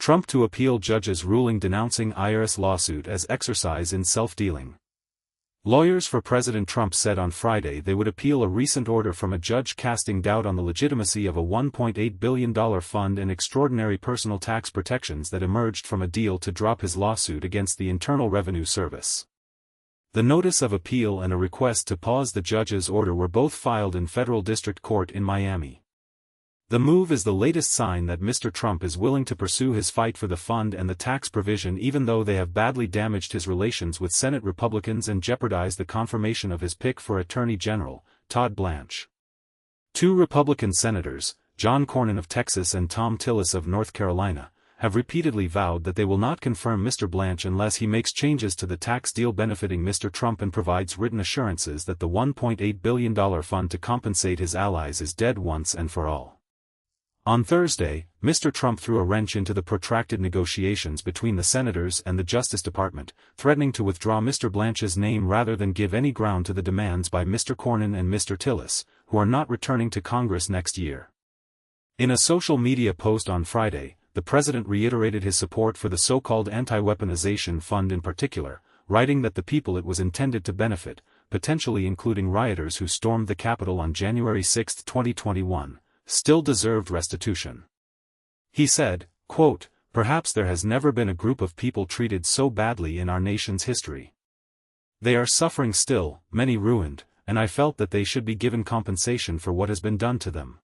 Trump to appeal judge's ruling denouncing I.R.S. lawsuit as exercise in self-dealing. Lawyers for President Trump said on Friday they would appeal a recent order from a judge casting doubt on the legitimacy of a $1.8 billion fund and extraordinary personal tax protections that emerged from a deal to drop his lawsuit against the Internal Revenue Service. The notice of appeal and a request to pause the judge's order were both filed in federal district court in Miami. The move is the latest sign that Mr. Trump is willing to pursue his fight for the fund and the tax provision even though they have badly damaged his relations with Senate Republicans and jeopardized the confirmation of his pick for Attorney General, Todd Blanche. Two Republican senators, John Cornyn of Texas and Thom Tillis of North Carolina, have repeatedly vowed that they will not confirm Mr. Blanche unless he makes changes to the tax deal benefiting Mr. Trump and provides written assurances that the $1.8 billion fund to compensate his allies is dead once and for all. On Thursday, Mr. Trump threw a wrench into the protracted negotiations between the senators and the Justice Department, threatening to withdraw Mr. Blanche's name rather than give any ground to the demands by Mr. Cornyn and Mr. Tillis, who are not returning to Congress next year. In a social media post on Friday, the president reiterated his support for the so-called anti-weaponization fund in particular, writing that the people it was intended to benefit, potentially including rioters who stormed the Capitol on January 6, 2021, still deserved restitution. He said, quote, "Perhaps there has never been a group of people treated so badly in our nation's history. They are suffering still, many ruined, and I felt that they should be given compensation for what has been done to them."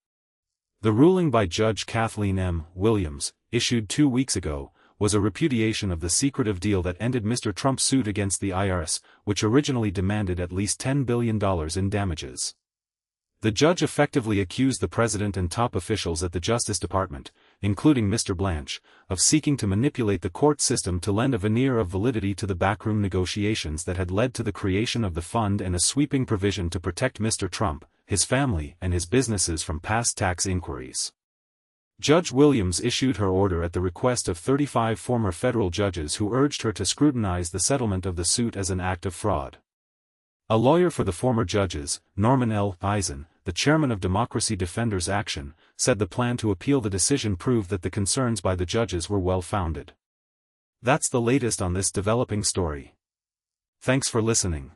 The ruling by Judge Kathleen M. Williams, issued 2 weeks ago, was a repudiation of the secretive deal that ended Mr. Trump's suit against the I.R.S., which originally demanded at least $10 billion in damages. The judge effectively accused the president and top officials at the Justice Department, including Mr. Blanche, of seeking to manipulate the court system to lend a veneer of validity to the backroom negotiations that had led to the creation of the fund and a sweeping provision to protect Mr. Trump, his family and his businesses from past tax inquiries. Judge Williams issued her order at the request of 35 former federal judges who urged her to scrutinize the settlement of the suit as an act of fraud. A lawyer for the former judges, Norman L. Eisen, the chairman of Democracy Defenders Action, said the plan to appeal the decision proved that the concerns by the judges were well-founded. That's the latest on this developing story. Thanks for listening.